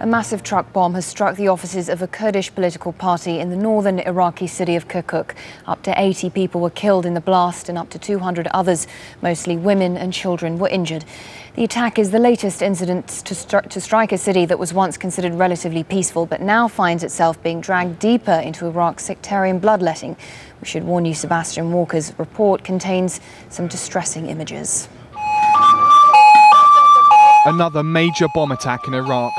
A massive truck bomb has struck the offices of a Kurdish political party in the northern Iraqi city of Kirkuk. Up to 80 people were killed in the blast and up to 200 others, mostly women and children, were injured. The attack is the latest incident to strike a city that was once considered relatively peaceful, but now finds itself being dragged deeper into Iraq's sectarian bloodletting. We should warn you, Sebastian Walker's report contains some distressing images. Another major bomb attack in Iraq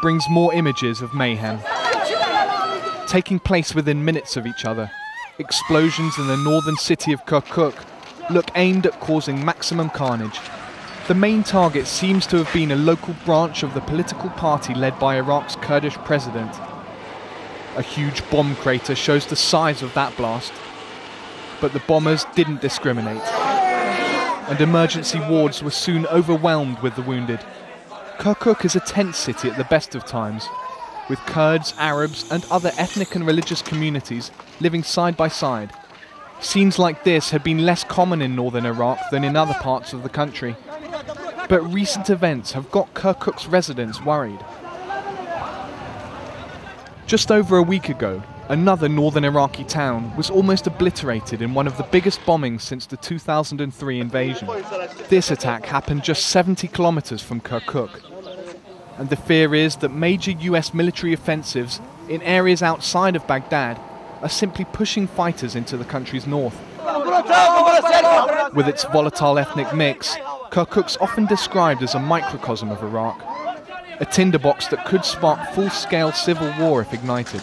brings more images of mayhem. Taking place within minutes of each other, explosions in the northern city of Kirkuk look aimed at causing maximum carnage. The main target seems to have been a local branch of the political party led by Iraq's Kurdish president. A huge bomb crater shows the size of that blast, but the bombers didn't discriminate, and emergency wards were soon overwhelmed with the wounded. Kirkuk is a tent city at the best of times, with Kurds, Arabs and other ethnic and religious communities living side by side. Scenes like this had been less common in northern Iraq than in other parts of the country. But recent events have got Kirkuk's residents worried. Just over a week ago, another northern Iraqi town was almost obliterated in one of the biggest bombings since the 2003 invasion. This attack happened just 70 kilometers from Kirkuk. And the fear is that major US military offensives in areas outside of Baghdad are simply pushing fighters into the country's north. With its volatile ethnic mix, Kirkuk's often described as a microcosm of Iraq, a tinderbox that could spark full-scale civil war if ignited.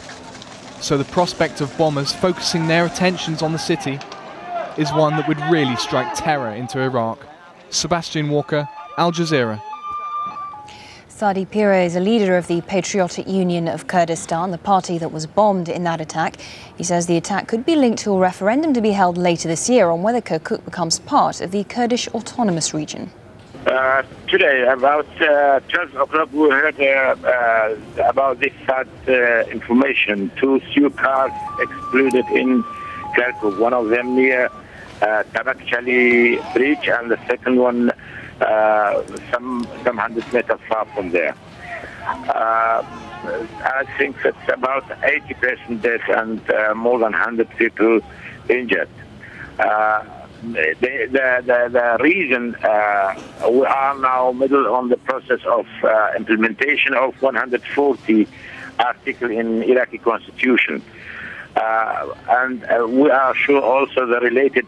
So the prospect of bombers focusing their attentions on the city is one that would really strike terror into Iraq. Sebastian Walker, Al Jazeera. Sadi Pire is a leader of the Patriotic Union of Kurdistan, the party that was bombed in that attack. He says the attack could be linked to a referendum to be held later this year on whether Kirkuk becomes part of the Kurdish autonomous region. Today, about 12 o'clock, we heard about this sad information. Two few cars exploded in Kirkuk, one of them near Tabakchali Bridge and the second one some 100 meters far from there. I think it's about 80% death and more than 100 people injured. The reason we are now middle on the process of implementation of 140 article in Iraqi constitution. And we are sure also the related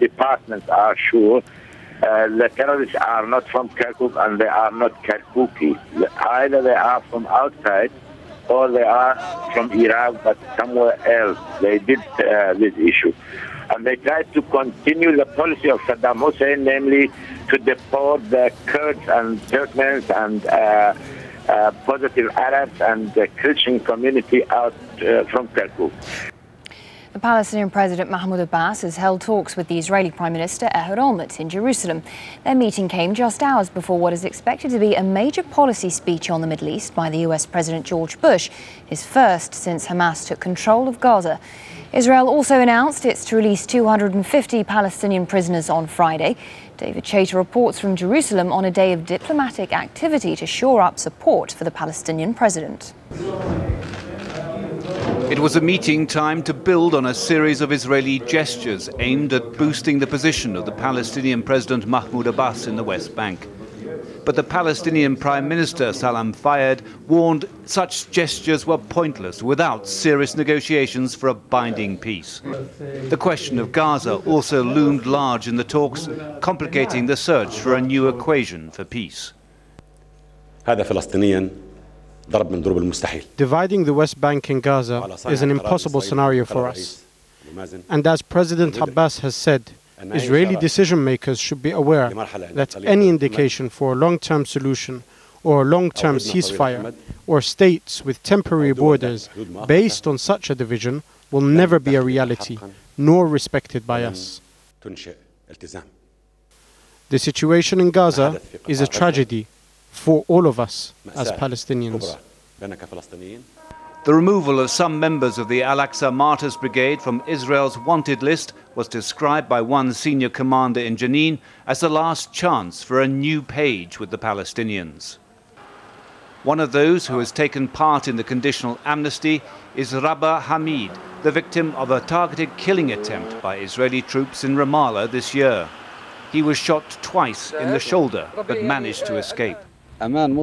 departments are sure the terrorists are not from Kirkuk and they are not Kirkuki. Either they are from outside or they are from Iraq but somewhere else. They did this issue. And they tried to continue the policy of Saddam Hussein, namely to deport the Kurds and Turkmens and positive Arabs and the Christian community out from Kirkuk. The Palestinian President Mahmoud Abbas has held talks with the Israeli Prime Minister Ehud Olmert in Jerusalem. Their meeting came just hours before what is expected to be a major policy speech on the Middle East by the US President George Bush, his first since Hamas took control of Gaza. Israel also announced it's to release 250 Palestinian prisoners on Friday. David Chater reports from Jerusalem on a day of diplomatic activity to shore up support for the Palestinian president. It was a meeting timed to build on a series of Israeli gestures aimed at boosting the position of the Palestinian President Mahmoud Abbas in the West Bank. But the Palestinian Prime Minister Salam Fayyad warned such gestures were pointless without serious negotiations for a binding peace. The question of Gaza also loomed large in the talks, complicating the search for a new equation for peace. Dividing the West Bank and Gaza is an impossible scenario for us. And as President Abbas has said, Israeli decision-makers should be aware that any indication for a long-term solution or a long-term ceasefire or states with temporary borders based on such a division will never be a reality, nor respected by us. The situation in Gaza is a tragedy for all of us as Palestinians. The removal of some members of the Al-Aqsa Martyrs Brigade from Israel's wanted list was described by one senior commander in Jenin as the last chance for a new page with the Palestinians. One of those who has taken part in the conditional amnesty is Rabah Hamid, the victim of a targeted killing attempt by Israeli troops in Ramallah this year. He was shot twice in the shoulder, but managed to escape. Under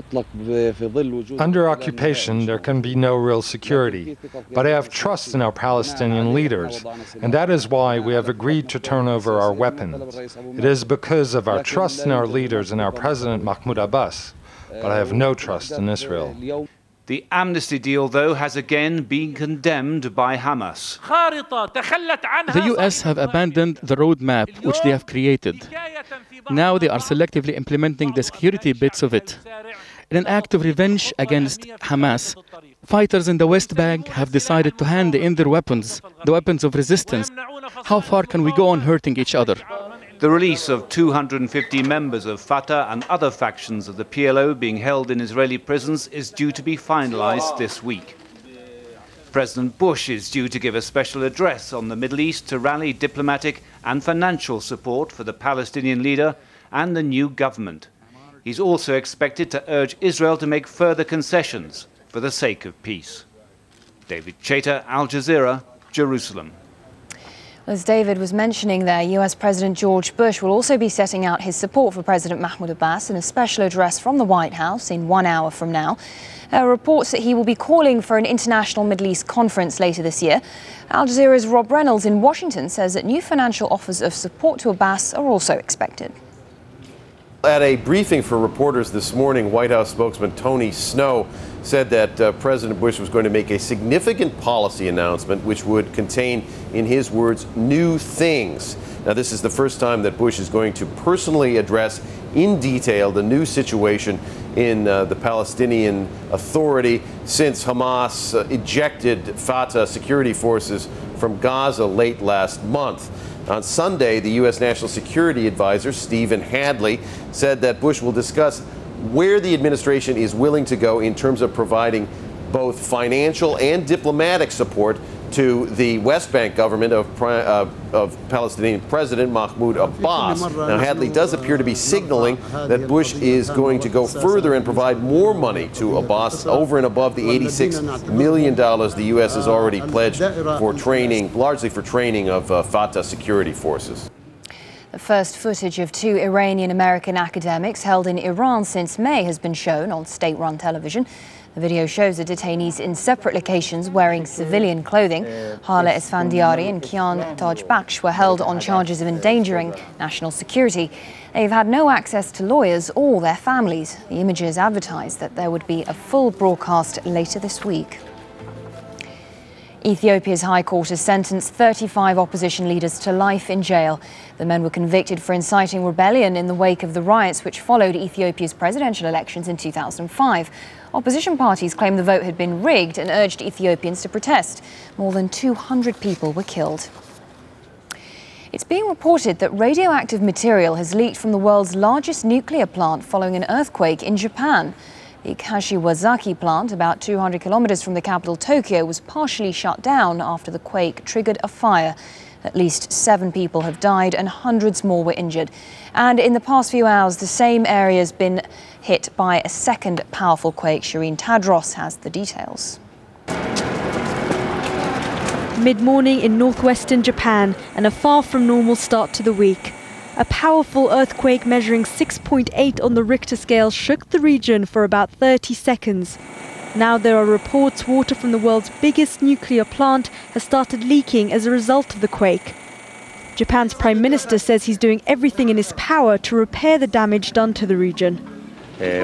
occupation, there can be no real security, but I have trust in our Palestinian leaders, and that is why we have agreed to turn over our weapons. It is because of our trust in our leaders and our President Mahmoud Abbas, but I have no trust in Israel. The amnesty deal, though, has again been condemned by Hamas. The US have abandoned the roadmap which they have created. Now they are selectively implementing the security bits of it. In an act of revenge against Hamas, fighters in the West Bank have decided to hand in their weapons, the weapons of resistance. How far can we go on hurting each other? The release of 250 members of Fatah and other factions of the PLO being held in Israeli prisons is due to be finalized this week. President Bush is due to give a special address on the Middle East to rally diplomatic and financial support for the Palestinian leader and the new government. He's also expected to urge Israel to make further concessions for the sake of peace. David Chater, Al Jazeera, Jerusalem. As David was mentioning there, US President George Bush will also be setting out his support for President Mahmoud Abbas in a special address from the White House in 1 hour from now. There are reports that he will be calling for an international Middle East conference later this year. Al Jazeera's Rob Reynolds in Washington says that new financial offers of support to Abbas are also expected. At a briefing for reporters this morning, White House spokesman Tony Snow said that President Bush was going to make a significant policy announcement which would contain, in his words, new things. Now, this is the first time that Bush is going to personally address in detail the new situation in the Palestinian Authority since Hamas ejected Fatah security forces from Gaza late last month. On Sunday, the U.S. National Security Advisor, Stephen Hadley, said that Bush will discuss where the administration is willing to go in terms of providing both financial and diplomatic support to the West Bank government of Palestinian President Mahmoud Abbas. Now, Hadley does appear to be signaling that Bush is going to go further and provide more money to Abbas over and above the $86 million the U.S. has already pledged for training, largely for training of Fatah security forces. The first footage of 2 Iranian-American academics held in Iran since May has been shown on state-run television. The video shows the detainees in separate locations wearing civilian clothing. Hala Esfandiari and Kian Tajbakhsh were held on charges of endangering national security. They've had no access to lawyers or their families. The images advertised that there would be a full broadcast later this week. Ethiopia's High Court has sentenced 35 opposition leaders to life in jail. The men were convicted for inciting rebellion in the wake of the riots which followed Ethiopia's presidential elections in 2005. Opposition parties claimed the vote had been rigged and urged Ethiopians to protest. More than 200 people were killed. It's being reported that radioactive material has leaked from the world's largest nuclear plant following an earthquake in Japan. The Kashiwazaki plant, about 200 kilometers from the capital Tokyo, was partially shut down after the quake triggered a fire. At least 7 people have died and hundreds more were injured. And in the past few hours, the same area has been hit by a second powerful quake. Shireen Tadros has the details. Mid-morning in northwestern Japan and a far from normal start to the week. A powerful earthquake measuring 6.8 on the Richter scale shook the region for about 30 seconds. Now there are reports water from the world's biggest nuclear plant has started leaking as a result of the quake. Japan's Prime Minister says he's doing everything in his power to repair the damage done to the region. I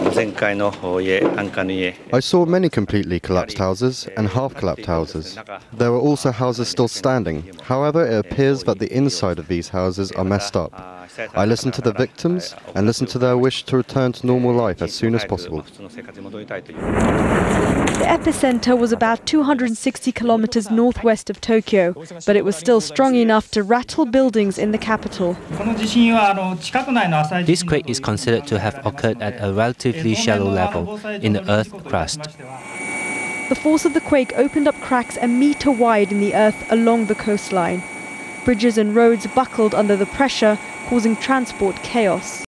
saw many completely collapsed houses and half-collapsed houses. There were also houses still standing. However, it appears that the inside of these houses are messed up. I listened to the victims and listened to their wish to return to normal life as soon as possible. The epicenter was about 260 kilometers northwest of Tokyo, but it was still strong enough to rattle buildings in the capital. This quake is considered to have occurred at a relatively shallow level in the Earth's crust. The force of the quake opened up cracks a meter wide in the earth along the coastline. Bridges and roads buckled under the pressure, causing transport chaos.